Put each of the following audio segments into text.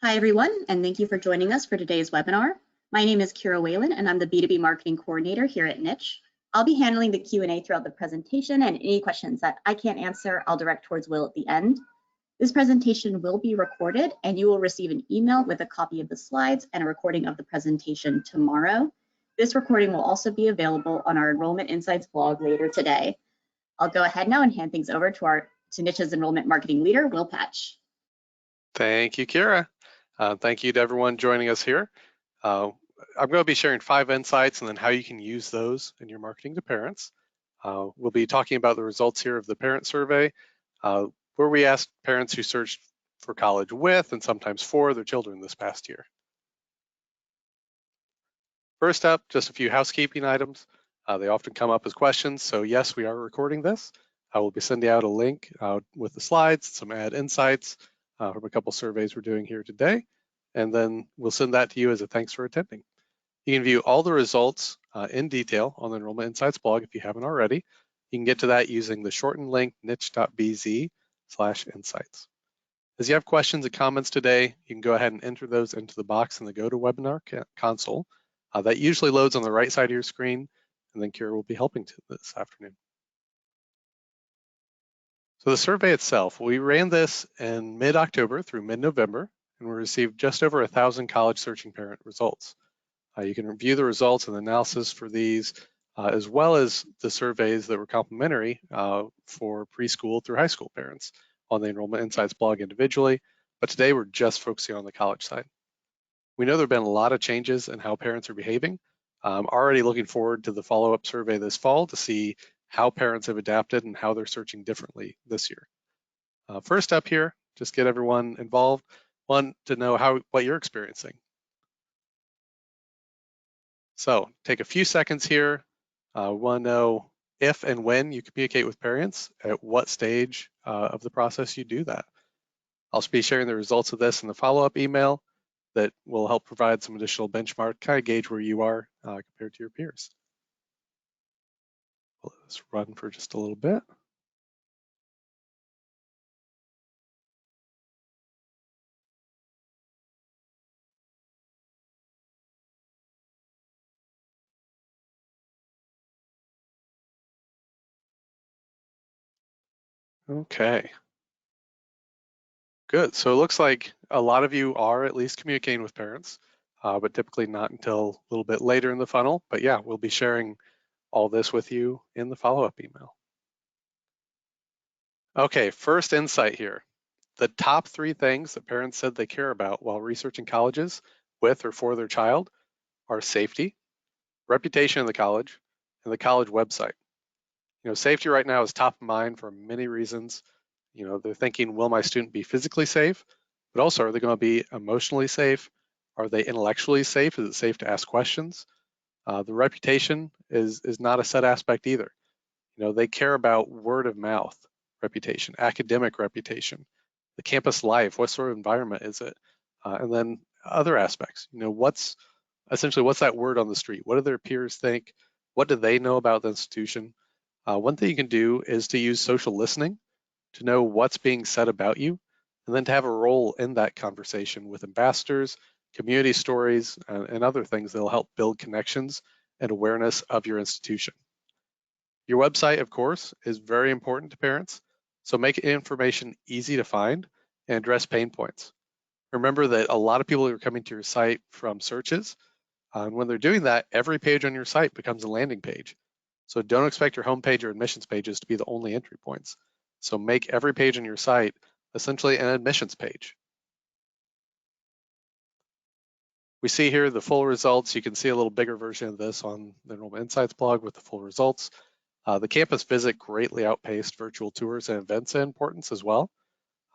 Hi, everyone, and thank you for joining us for today's webinar. My name is Kira Whalen, and I'm the B2B Marketing Coordinator here at Niche. I'll be handling the Q&A throughout the presentation, and any questions that I can't answer, I'll direct towards Will at the end. This presentation will be recorded, and you will receive an email with a copy of the slides and a recording of the presentation tomorrow. This recording will also be available on our Enrollment Insights blog later today. I'll go ahead now and hand things over to Niche's Enrollment Marketing Leader, Will Patch. Thank you, Kira. Thank you to everyone joining us here. I'm going to be sharing 5 insights and then how you can use those in your marketing to parents. We'll be talking about the results here of the parent survey, where we asked parents who searched for college with and sometimes for their children this past year. First up, just a few housekeeping items. They often come up as questions, so yes, we are recording this. I will be sending out a link with the slides, some ad insights from a couple surveys we're doing here today, and then we'll send that to you as a thanks for attending. You can view all the results in detail on the Enrollment Insights blog if you haven't already. You can get to that using the shortened link niche.bz/insights. As you have questions and comments today, you can go ahead and enter those into the box in the GoToWebinar console. That usually loads on the right side of your screen, and then Kira will be helping to this afternoon. So the survey itself, we ran this in mid-October through mid-November, and we received just over 1,000 college searching parent results. You can review the results and analysis for these, as well as the surveys that were complimentary for preschool through high school parents on the Enrollment Insights blog individually, but today we're just focusing on the college side. We know there have been a lot of changes in how parents are behaving. I'm already looking forward to the follow-up survey this fall to see how parents have adapted and how they're searching differently this year. First up here, just get everyone involved. Want to know what you're experiencing. So take a few seconds here. Want to know if and when you communicate with parents, at what stage of the process you do that. I'll be sharing the results of this in the follow-up email that will help provide some additional benchmark, kind of gauge where you are compared to your peers. We'll let this run for just a little bit. Okay. Good. So it looks like a lot of you are at least communicating with parents, but typically not until a little bit later in the funnel. But yeah, we'll be sharing all this with you in the follow-up email. Okay, first insight here. The top 3 things that parents said they care about while researching colleges with or for their child are safety, reputation of the college, and the college website. You know, safety right now is top of mind for many reasons. You know, they're thinking, will my student be physically safe? But also, are they going to be emotionally safe? Are they intellectually safe? Is it safe to ask questions? The reputation is not a set aspect either. You know, they care about word of mouth reputation, academic reputation, the campus life, what sort of environment is it? And then other aspects, you know, what's that word on the street? What do their peers think? What do they know about the institution? One thing you can do is to use social listening to know what's being said about you, and then to have a role in that conversation with ambassadors, community stories, and other things that will help build connections and awareness of your institution. Your website, of course, is very important to parents, so make information easy to find and address pain points. Remember that a lot of people are coming to your site from searches, and when they're doing that, every page on your site becomes a landing page. So don't expect your homepage or admissions pages to be the only entry points. So make every page on your site essentially an admissions page. We see here the full results. You can see a little bigger version of this on the Enrollment Insights blog with the full results. The campus visit greatly outpaced virtual tours and events in importance as well.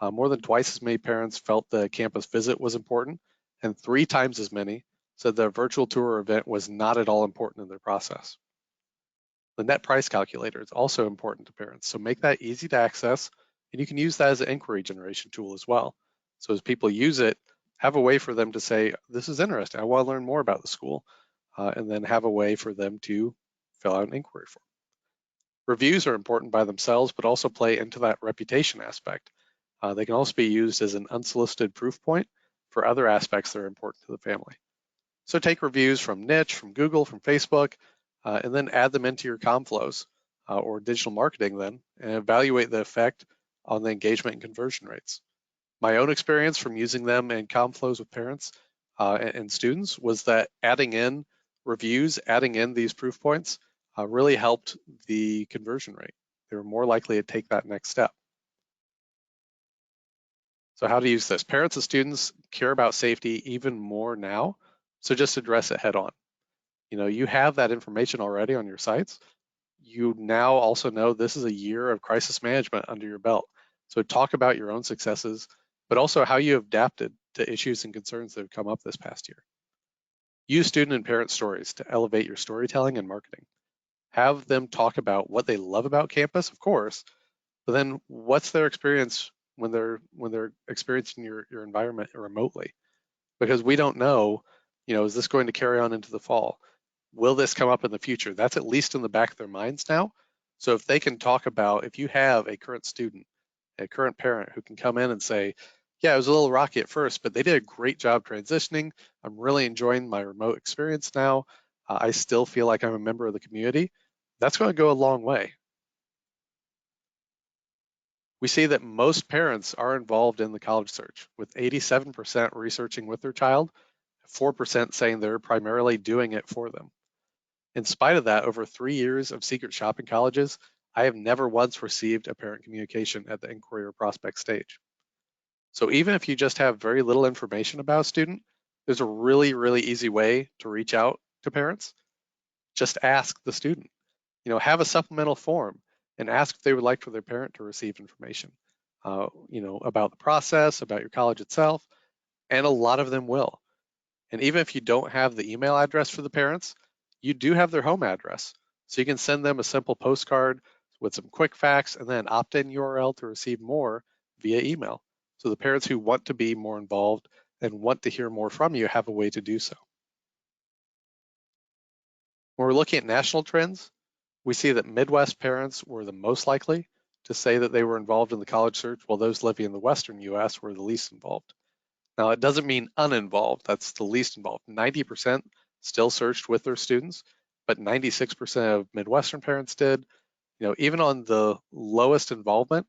More than twice as many parents felt the campus visit was important, and 3 times as many said the virtual tour or event was not at all important in their process. The net price calculator is also important to parents, so make that easy to access, and you can use that as an inquiry generation tool as well. So as people use it, have a way for them to say, this is interesting, I want to learn more about the school, and then have a way for them to fill out an inquiry form. Reviews are important by themselves, but also play into that reputation aspect. They can also be used as an unsolicited proof point for other aspects that are important to the family. So take reviews from Niche, from Google, from Facebook, and then add them into your comm flows or digital marketing then, and evaluate the effect on the engagement and conversion rates. My own experience from using them in comm flows with parents and students was that adding in reviews, adding in these proof points really helped the conversion rate. They were more likely to take that next step. So how to use this? Parents and students care about safety even more now, so just address it head on. You have that information already on your sites. You now also know this is a year of crisis management under your belt. So talk about your own successes, but also how you have adapted to issues and concerns that have come up this past year. Use student and parent stories to elevate your storytelling and marketing. Have them talk about what they love about campus, of course, but then what's their experience when they're experiencing your environment remotely? Because we don't know, is this going to carry on into the fall? Will this come up in the future? That's at least in the back of their minds now. So if they can talk about, if you have a current student, a current parent who can come in and say, yeah, it was a little rocky at first, but they did a great job transitioning. I'm really enjoying my remote experience now. I still feel like I'm a member of the community. That's going to go a long way. We see that most parents are involved in the college search, with 87% researching with their child, 4% saying they're primarily doing it for them. In spite of that, over 3 years of secret shopping colleges, I have never once received a parent communication at the inquiry or prospect stage. So even if you just have very little information about a student, there's a really, really easy way to reach out to parents. Just ask the student. Have a supplemental form and ask if they would like for their parent to receive information, about the process, about your college itself, and a lot of them will. And even if you don't have the email address for the parents, you do have their home address. So you can send them a simple postcard with some quick facts and then opt-in URL to receive more via email. So the parents who want to be more involved and want to hear more from you have a way to do so. When we're looking at national trends, we see that Midwest parents were the most likely to say that they were involved in the college search, while those living in the Western US were the least involved. Now, it doesn't mean uninvolved, that's the least involved. 90% still searched with their students, but 96% of Midwestern parents did. Even on the lowest involvement,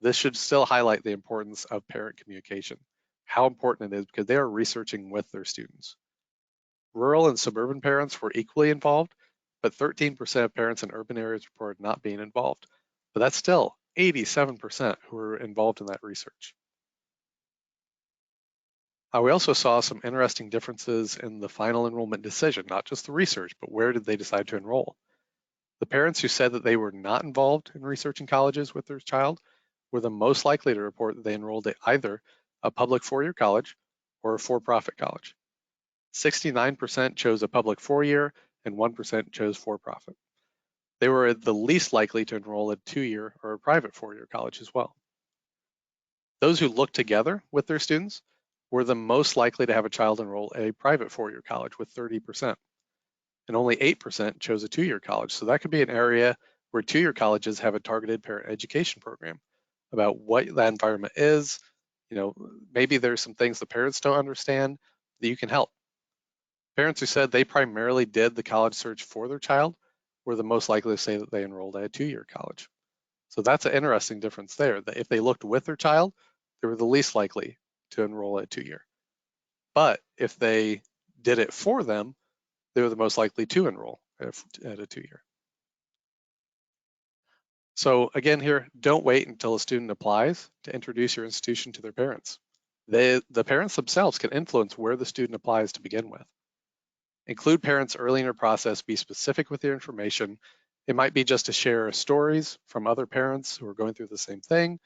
this should still highlight the importance of parent communication, how important it is because they are researching with their students. Rural and suburban parents were equally involved, but 13% of parents in urban areas reported not being involved. But that's still 87% who were involved in that research. We also saw some interesting differences in the final enrollment decision, not just the research, but where did they decide to enroll? The parents who said that they were not involved in researching colleges with their child were the most likely to report that they enrolled at either a public four-year college or a for-profit college. 69% chose a public four-year and 1% chose for-profit. They were the least likely to enroll at a two-year or a private four-year college as well. Those who looked together with their students were the most likely to have a child enroll at a private four-year college with 30%. And only 8% chose a two-year college. So that could be an area where two-year colleges have a targeted parent education program about what that environment is. Maybe there's some things the parents don't understand that you can help. Parents who said they primarily did the college search for their child were the most likely to say that they enrolled at a two-year college. So that's an interesting difference there, that if they looked with their child, they were the least likely to enroll at a two-year. But if they did it for them, they were the most likely to enroll at a two-year. So again here, don't wait until a student applies to introduce your institution to their parents. The parents themselves can influence where the student applies to begin with. Include parents early in your process, be specific with your information. It might be just to share stories from other parents who are going through the same thing,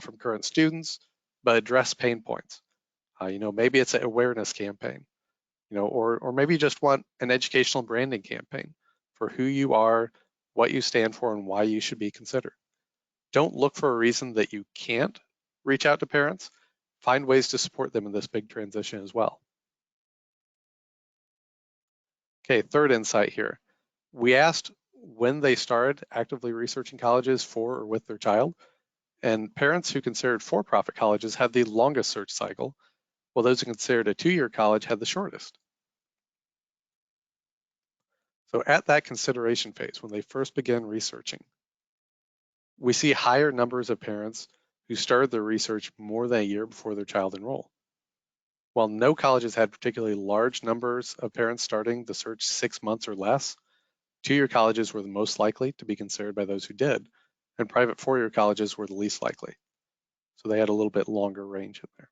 from current students, but address pain points. Maybe it's an awareness campaign, or maybe you just want an educational branding campaign for who you are, what you stand for, and why you should be considered. Don't look for a reason that you can't reach out to parents. Find ways to support them in this big transition as well. Okay, third insight here. We asked when they started actively researching colleges for or with their child, and parents who considered for-profit colleges had the longest search cycle, while those who considered a 2-year college had the shortest. So at that consideration phase, when they first began researching, we see higher numbers of parents who started their research more than a year before their child enrolled. While no colleges had particularly large numbers of parents starting the search 6 months or less, 2-year colleges were the most likely to be considered by those who did, and private 4-year colleges were the least likely. So they had a little bit longer range in there.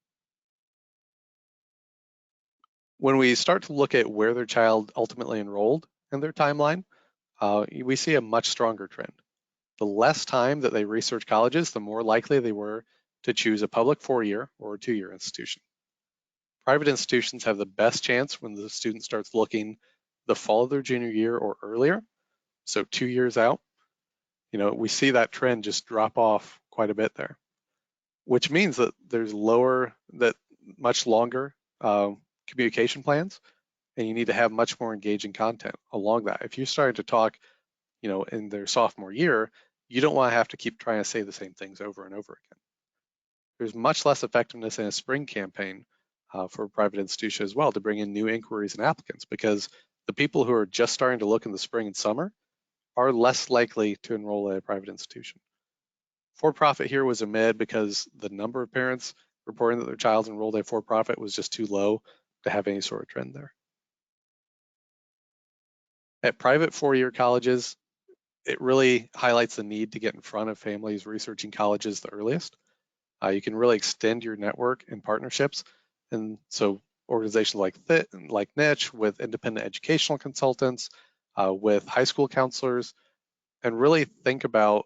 When we start to look at where their child ultimately enrolled in their timeline, we see a much stronger trend. The less time that they research colleges, the more likely they were to choose a public 4-year or a 2-year institution. Private institutions have the best chance when the student starts looking the fall of their junior year or earlier, so 2 years out. We see that trend just drop off quite a bit there, which means that there's much longer communication plans, and you need to have much more engaging content along that. If you're starting to talk, in their sophomore year, you don't want to have to keep trying to say the same things over and over again. There's much less effectiveness in a spring campaign for a private institution as well to bring in new inquiries and applicants, because the people who are just starting to look in the spring and summer are less likely to enroll at a private institution. For-profit here was a mid because the number of parents reporting that their child enrolled at for-profit was just too low to have any sort of trend there. At private 4-year colleges, it really highlights the need to get in front of families researching colleges the earliest. You can really extend your network and partnerships. And so organizations like Niche, with independent educational consultants, with high school counselors, and really think about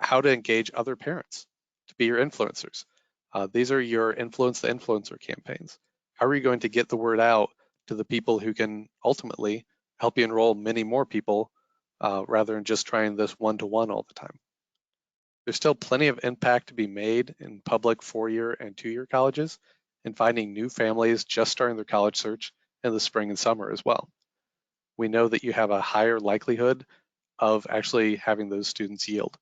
how to engage other parents to be your influencers. These are your influence the influencer campaigns. How are you going to get the word out to the people who can ultimately help you enroll many more people rather than just trying this one-to-one all the time? There's still plenty of impact to be made in public 4-year and 2-year colleges and finding new families just starting their college search in the spring and summer as well. We know that you have a higher likelihood of actually having those students yield.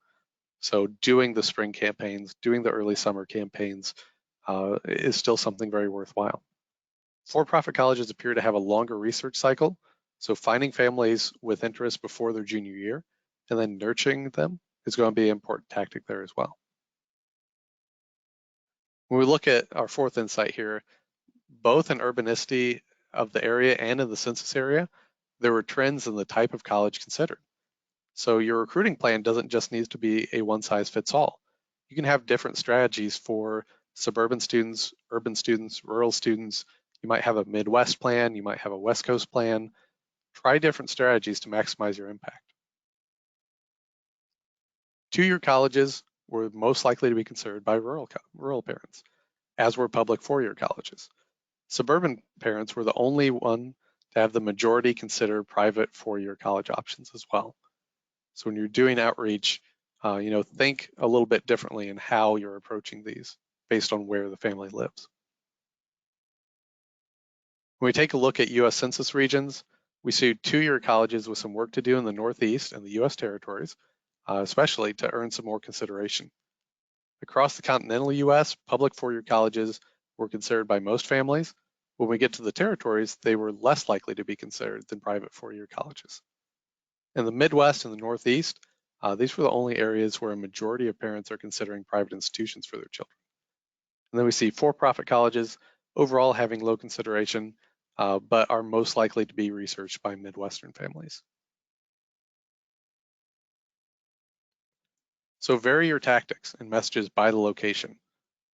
So doing the spring campaigns, doing the early summer campaigns is still something very worthwhile. For-profit colleges appear to have a longer research cycle, so finding families with interest before their junior year and then nurturing them is going to be an important tactic there as well. When we look at our fourth insight here, both in urbanicity of the area and in the census area, there were trends in the type of college considered. So your recruiting plan doesn't just need to be a one-size-fits-all. You can have different strategies for suburban students, urban students, rural students. You might have a Midwest plan, you might have a West Coast plan. Try different strategies to maximize your impact. 2-year colleges were most likely to be considered by rural parents, as were public 4-year colleges. Suburban parents were the only one to have the majority consider private 4-year college options as well. So when you're doing outreach, think a little bit differently in how you're approaching these based on where the family lives. When we take a look at US Census regions, we see 2-year colleges with some work to do in the Northeast and the US territories, especially to earn some more consideration. Across the continental US, public 4-year colleges were considered by most families. When we get to the territories, they were less likely to be considered than private 4-year colleges. In the Midwest and the Northeast, these were the only areas where a majority of parents are considering private institutions for their children. And then we see for-profit colleges overall having low consideration, but are most likely to be researched by Midwestern families. So vary your tactics and messages by the location.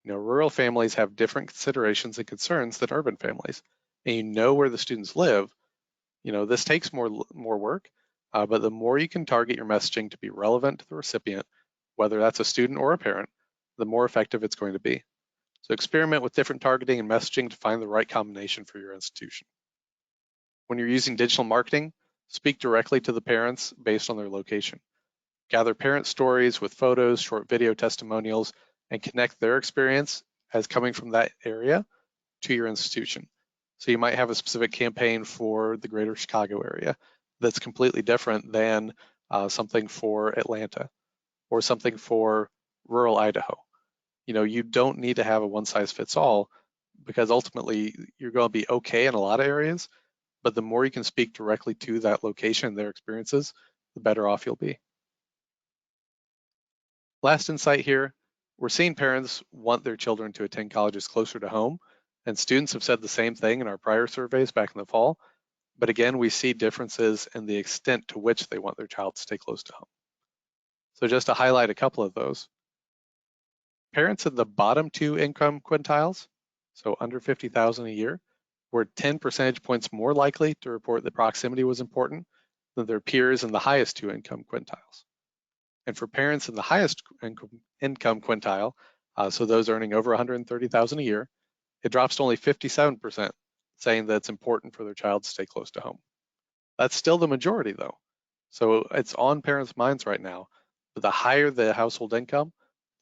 Rural families have different considerations and concerns than urban families, and you know where the students live. This takes more work, but the more you can target your messaging to be relevant to the recipient, whether that's a student or a parent, the more effective it's going to be. So experiment with different targeting and messaging to find the right combination for your institution. When you're using digital marketing, speak directly to the parents based on their location. Gather parent stories with photos, short video testimonials, and connect their experience as coming from that area to your institution. So you might have a specific campaign for the greater Chicago area that's completely different than something for Atlanta or something for rural Idaho. You don't need to have a one-size-fits-all, because ultimately you're going to be okay in a lot of areas, but the more you can speak directly to that location and their experiences, the better off you'll be. Last insight here, we're seeing parents want their children to attend colleges closer to home, and students have said the same thing in our prior surveys back in the fall. But again, we see differences in the extent to which they want their child to stay close to home. So just to highlight a couple of those, parents in the bottom 2 income quintiles, so under 50,000 a year, were 10 percentage points more likely to report that proximity was important than their peers in the highest 2 income quintiles. And for parents in the highest income quintile, so those earning over 130,000 a year, it drops to only 57%, saying that it's important for their child to stay close to home. That's still the majority though. So it's on parents' minds right now. But the higher the household income,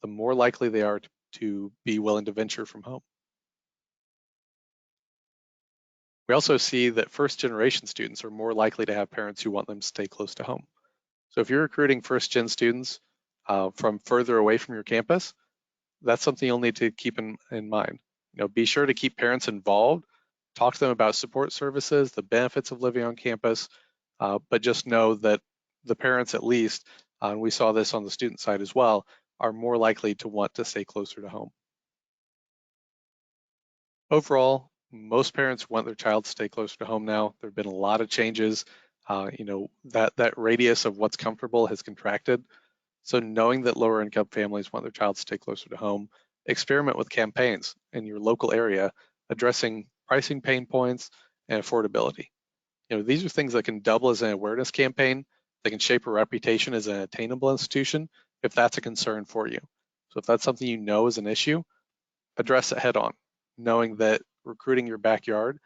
the more likely they are to be willing to venture from home. We also see that first generation students are more likely to have parents who want them to stay close to home. So if you're recruiting first gen students from further away from your campus, that's something you'll need to keep in mind. Be sure to keep parents involved, talk to them about support services, the benefits of living on campus, but just know that the parents at least, and we saw this on the student side as well, are more likely to want to stay closer to home. Overall, most parents want their child to stay closer to home now. There have been a lot of changes. That radius of what's comfortable has contracted. So knowing that lower income families want their child to stay closer to home, experiment with campaigns in your local area addressing pricing pain points and affordability. These are things that can double as an awareness campaign. They can shape a reputation as an attainable institution if that's a concern for you. So if that's something you know is an issue, address it head on, knowing that recruiting your backyard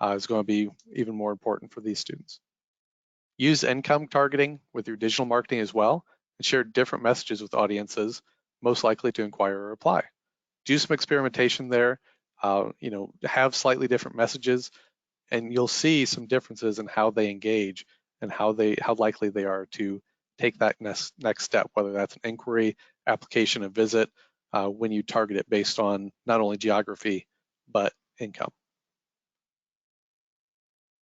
is going to be even more important for these students. Use income targeting with your digital marketing as well, and share different messages with audiences most likely to inquire or apply. Do some experimentation there, have slightly different messages, and you'll see some differences in how they engage and how likely they are to take that next step, whether that's an inquiry, application, a visit, when you target it based on not only geography, but income.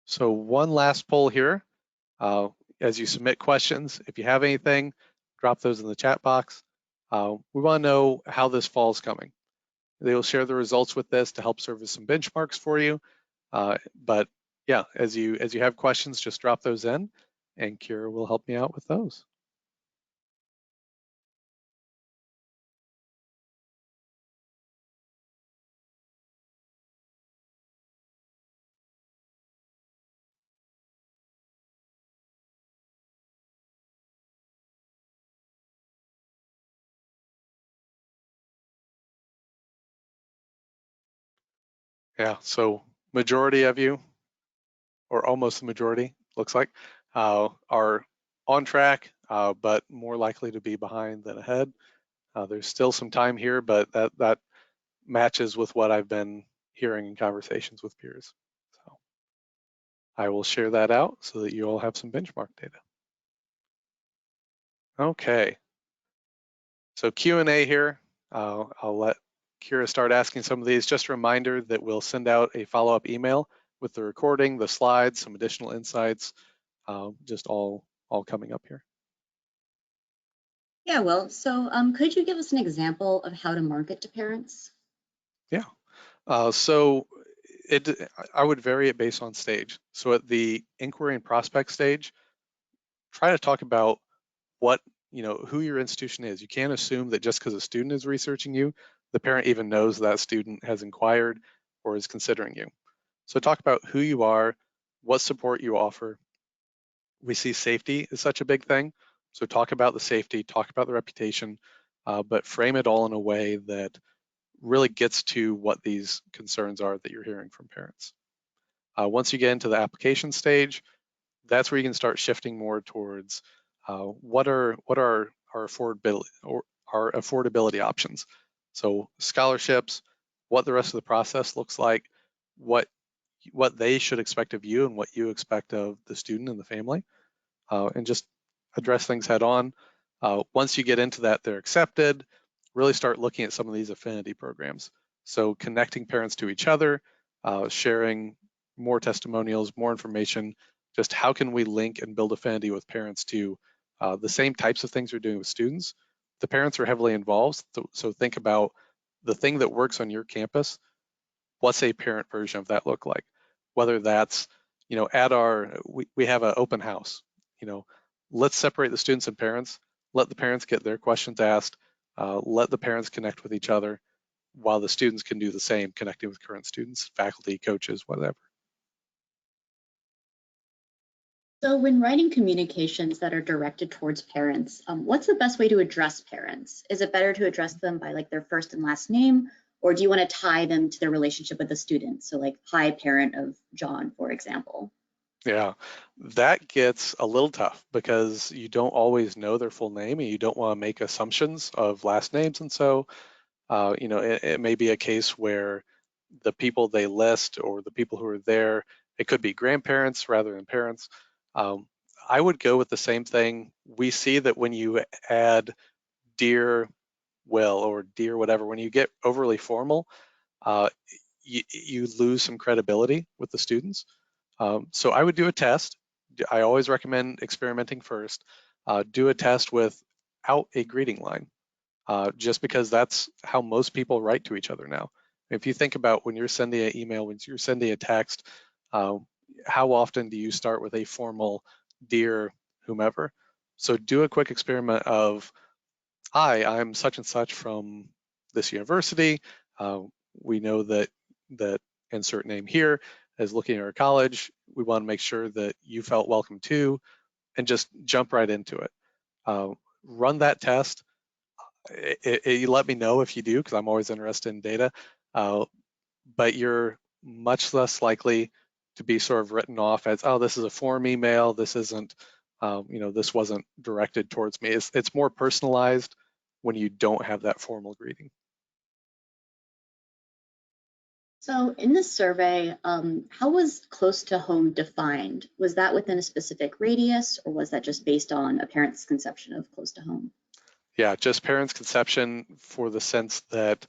So one last poll here. As you submit questions, if you have anything, drop those in the chat box. We want to know how this fall is coming. They will share the results with this to help serve as some benchmarks for you. But yeah, as you have questions, just drop those in, and Kira will help me out with those. Yeah, so majority of you, or almost the majority, looks like, are on track, but more likely to be behind than ahead. There's still some time here, but that matches with what I've been hearing in conversations with peers. So I will share that out so that you all have some benchmark data. Okay, so Q&A here. I'll let Kira start asking some of these. Just a reminder that we'll send out a follow-up email with the recording, the slides, some additional insights, just all coming up here. Yeah, Will, so could you give us an example of how to market to parents? Yeah, so I would vary it based on stage. So at the inquiry and prospect stage, try to talk about who your institution is. You can't assume that just because a student is researching you, the parent even knows that student has inquired or is considering you. So talk about who you are, what support you offer. We see safety is such a big thing. So talk about the safety, talk about the reputation, but frame it all in a way that really gets to what these concerns are that you're hearing from parents. Once you get into the application stage, that's where you can start shifting more towards what are our affordability options. So scholarships, what the rest of the process looks like, what they should expect of you and what you expect of the student and the family, and just address things head on. Once you get into that, they're accepted, really start looking at some of these affinity programs. So connecting parents to each other, sharing more testimonials, more information, just how can we link and build affinity with parents to the same types of things we're doing with students. The parents are heavily involved, so think about the thing that works on your campus. What's a parent version of that look like? Whether that's, at we have an open house, let's separate the students and parents, let the parents get their questions asked, let the parents connect with each other while the students can do the same, connecting with current students, faculty, coaches, whatever. So when writing communications that are directed towards parents, what's the best way to address parents? Is it better to address them by like their first and last name, or do you want to tie them to their relationship with the student? So like, hi, parent of John, for example. Yeah, that gets a little tough because you don't always know their full name and you don't want to make assumptions of last names. And so, it may be a case where the people they list or the people who are there, it could be grandparents rather than parents. Um, I would go with the same thing. We see that when you add dear Will or dear whatever, when you get overly formal, uh, you lose some credibility with the students. So I would do a test. I always recommend experimenting first. Do a test without a greeting line, just because that's how most people write to each other now. If you think about when you're sending an email, when you're sending a text, uh, how often do you start with a formal dear whomever? So do a quick experiment of, hi, I'm such and such from this university. Uh, we know that insert name here is looking at our college. We want to make sure that you felt welcome too, and just jump right into it. Uh, Run that test. You let me know if you do, because I'm always interested in data. Uh, but you're much less likely to be sort of written off as, oh, this is a form email. This isn't, this wasn't directed towards me. It's more personalized when you don't have that formal greeting. So in this survey, how was close to home defined? Was that within a specific radius, or was that just based on a parent's conception of close to home? Yeah, just parents' conception, for the sense that,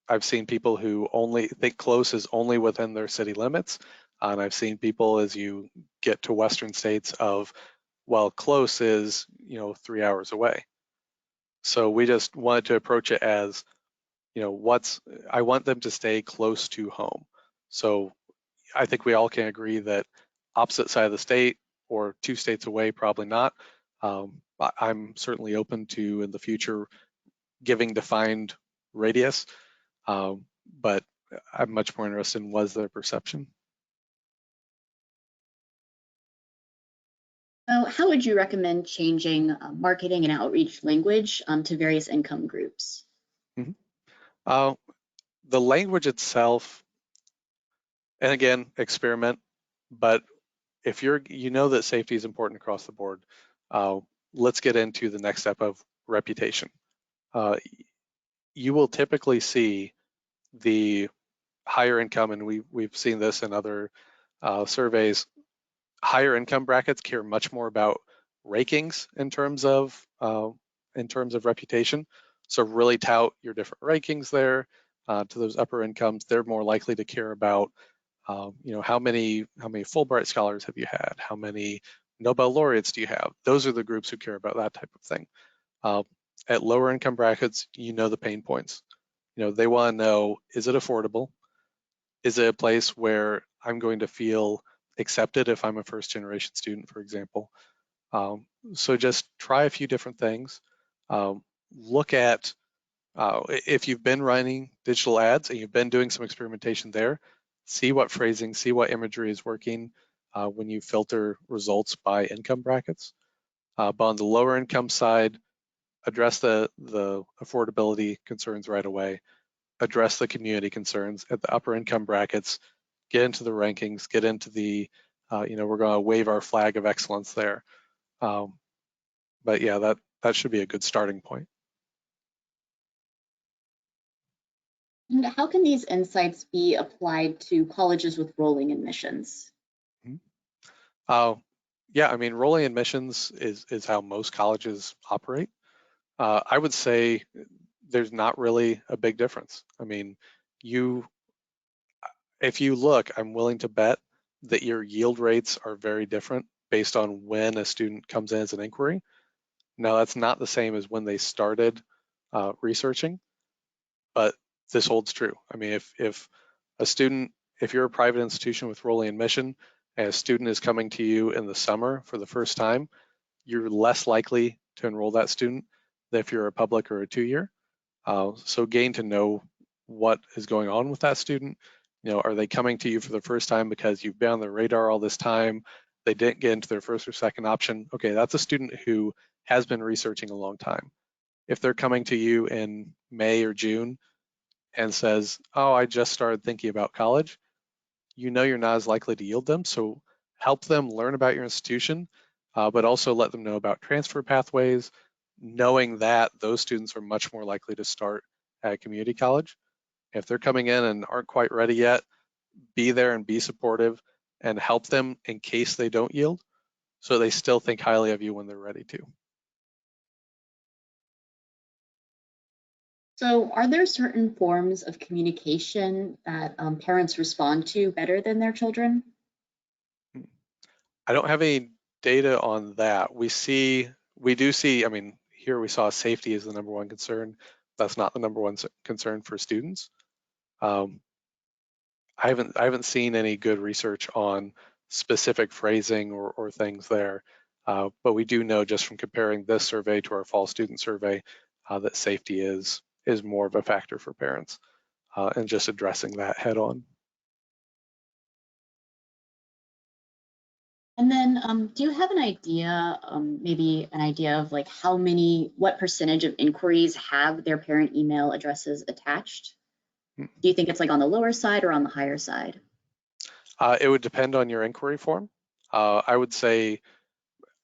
I've seen people who only think close is only within their city limits. And I've seen people, as you get to Western states, of, well, close is, 3 hours away. So we just wanted to approach it as, I want them to stay close to home. So I think we all can agree that opposite side of the state or 2 states away, probably not. I'm certainly open to, in the future, giving defined radius, but I'm much more interested in was their perception. So how would you recommend changing marketing and outreach language to various income groups? Mhm. Uh, the language itself, and again, experiment, but if you know that safety is important across the board, uh, let's get into the next step of reputation. Uh, you will typically see the higher income, and we've seen this in other surveys, higher income brackets care much more about rankings in terms of reputation. So really tout your different rankings there. To those upper incomes, they're more likely to care about, how many Fulbright scholars have you had? How many Nobel laureates do you have? Those are the groups who care about that type of thing. Uh, at lower income brackets, the pain points. They want to know, is it affordable? Is it a place where I'm going to feel accepted if I'm a first generation student, for example? So just try a few different things. Look at, if you've been running digital ads and you've been doing some experimentation there, see what phrasing, see what imagery is working when you filter results by income brackets. But on the lower income side, address the affordability concerns right away, address the community concerns. At the upper income brackets, get into the rankings, get into the, we're going to wave our flag of excellence there. But yeah, that should be a good starting point. And how can these insights be applied to colleges with rolling admissions? Mhm. Yeah, I mean, rolling admissions is how most colleges operate. I would say there's not really a big difference. I mean, if you look, I'm willing to bet that your yield rates are very different based on when a student comes in as an inquiry. Now, that's not the same as when they started researching, but this holds true. I mean, if a student, if you're a private institution with rolling admission and a student is coming to you in the summer for the first time, you're less likely to enroll that student than if you're a public or a two-year. So gain to know what is going on with that student. Are they coming to you for the first time because you've been on their radar all this time? They didn't get into their first or second option. Okay, that's a student who has been researching a long time. If they're coming to you in May or June and says, oh, I just started thinking about college, you're not as likely to yield them. So help them learn about your institution, but also let them know about transfer pathways, knowing that those students are much more likely to start at community college. If they're coming in and aren't quite ready yet, be there and be supportive and help them in case they don't yield, so they still think highly of you when they're ready to. So are there certain forms of communication that parents respond to better than their children? I don't have any data on that. We do see, I mean, here we saw safety is the number one concern. That's not the number one concern for students. I haven't seen any good research on specific phrasing or things there, but we do know just from comparing this survey to our fall student survey that safety is more of a factor for parents, and just addressing that head on. And then do you have an idea, maybe an idea of like what percentage of inquiries have their parent email addresses attached? Do you think it's like on the lower side or on the higher side? It would depend on your inquiry form. I would say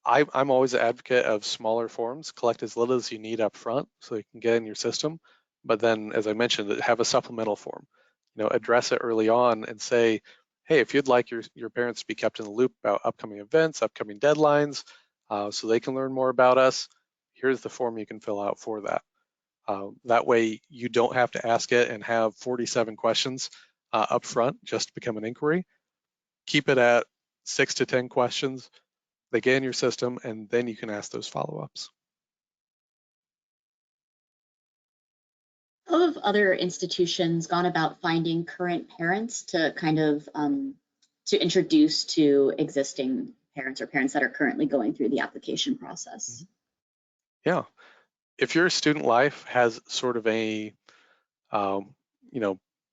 I'm always an advocate of smaller forms. Collect as little as you need up front so you can get in your system. But then, as I mentioned, have a supplemental form. Address it early on and say, hey, if you'd like your parents to be kept in the loop about upcoming events, upcoming deadlines, so they can learn more about us, here's the form you can fill out for that. That way, you don't have to ask it and have 47 questions up front just to become an inquiry. Keep it at 6 to 10 questions. They get in your system, and then you can ask those follow-ups. How have other institutions gone about finding current parents to kind of to introduce to existing parents or parents that are currently going through the application process? Yeah, if your student life has sort of a um,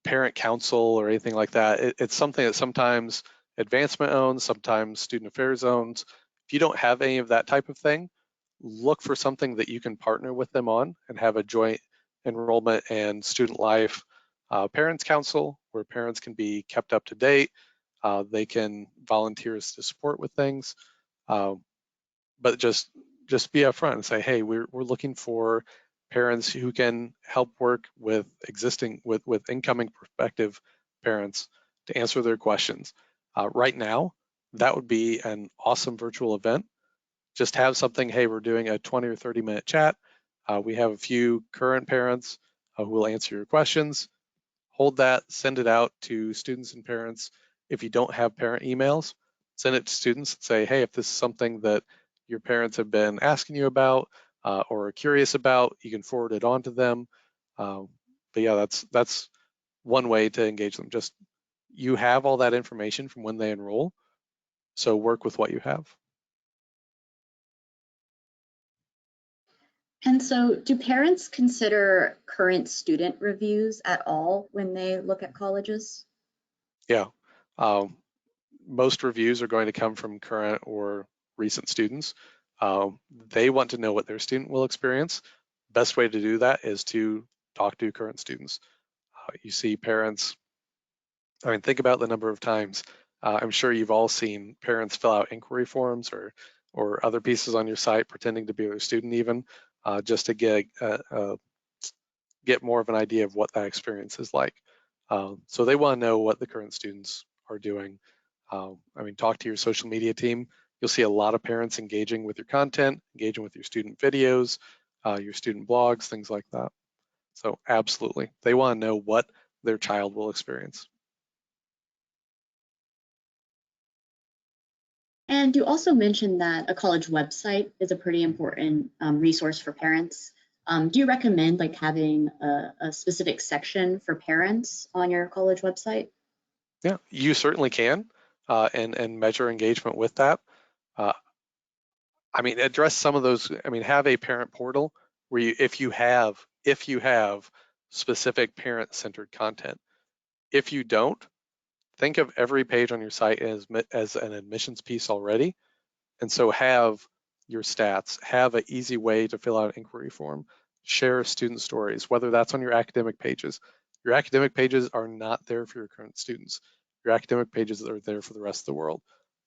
parent council or anything like that, it's something that sometimes advancement owns, sometimes student affairs owns. If you don't have any of that type of thing, look for something that you can partner with them on and have a joint enrollment and student life parents council where parents can be kept up to date. They can volunteer to support with things, but just be upfront and say, hey, we're looking for parents who can help work with with incoming prospective parents to answer their questions. Right now, that would be an awesome virtual event. Just have something, hey, we're doing a 20 or 30-minute chat. We have a few current parents who will answer your questions. Hold that, send it out to students and parents. If you don't have parent emails, send it to students and say, hey, if this is something that your parents have been asking you about or are curious about, you can forward it on to them. But yeah, that's one way to engage them. Just you have all that information from when they enroll, so work with what you have. And so do parents consider current student reviews at all when they look at colleges? Yeah. Most reviews are going to come from current or recent students. They want to know what their student will experience. Best way to do that is to talk to current students. You see parents, I mean, think about the number of times. I'm sure you've all seen parents fill out inquiry forms or other pieces on your site pretending to be their student even, just to get more of an idea of what that experience is like. So they want to know what the current students are doing. I mean, talk to your social media team. You'll see a lot of parents engaging with your content, engaging with your student videos, your student blogs, things like that. So absolutely, they want to know what their child will experience. And you also mentioned that a college website is a pretty important resource for parents. Do you recommend like having a specific section for parents on your college website? Yeah, you certainly can, and measure engagement with that. Uh, I mean, address some of those. I mean, have a parent portal where you, if you have specific parent-centered content. If you don't, think of every page on your site as an admissions piece already. And so have your stats, have an easy way to fill out an inquiry form, share student stories, whether that's on your academic pages. Your academic pages are not there for your current students. Your academic pages are there for the rest of the world.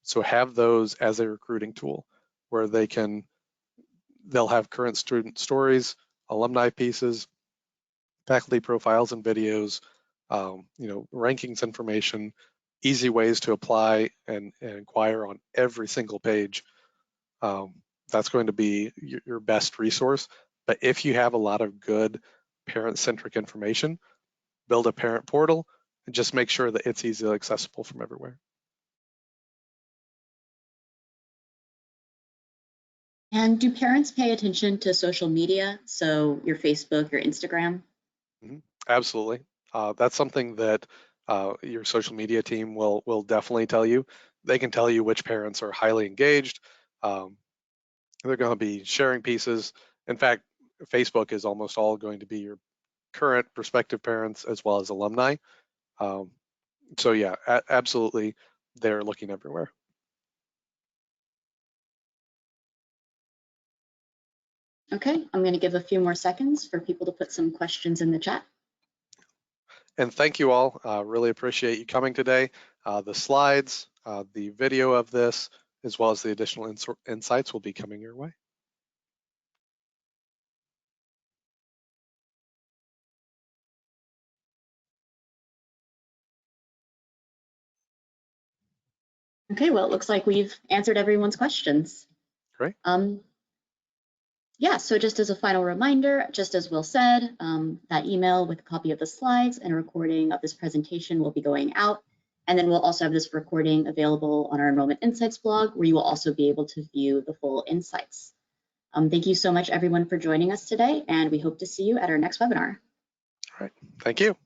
So have those as a recruiting tool where they'll have current student stories, alumni pieces, faculty profiles and videos, rankings information, easy ways to apply and inquire on every single page. That's going to be your best resource. But if you have a lot of good parent-centric information, build a parent portal and just make sure that it's easily accessible from everywhere. And do parents pay attention to social media? So your Facebook, your Instagram? Absolutely. That's something that your social media team will definitely tell you. They can tell you which parents are highly engaged. Um, they're going to be sharing pieces. In fact, Facebook is almost all going to be your current prospective parents as well as alumni. Um, so yeah, absolutely, they're looking everywhere. Okay, I'm going to give a few more seconds for people to put some questions in the chat. And thank you all. Really appreciate you coming today. The slides, the video of this, as well as the additional insights will be coming your way. Okay, well, it looks like we've answered everyone's questions. Great. Yeah, so just as a final reminder, just as Will said, that email with a copy of the slides and a recording of this presentation will be going out. And then we'll also have this recording available on our Enrollment Insights blog, where you will also be able to view the full insights. Thank you so much, everyone, for joining us today, and we hope to see you at our next webinar. All right. Thank you.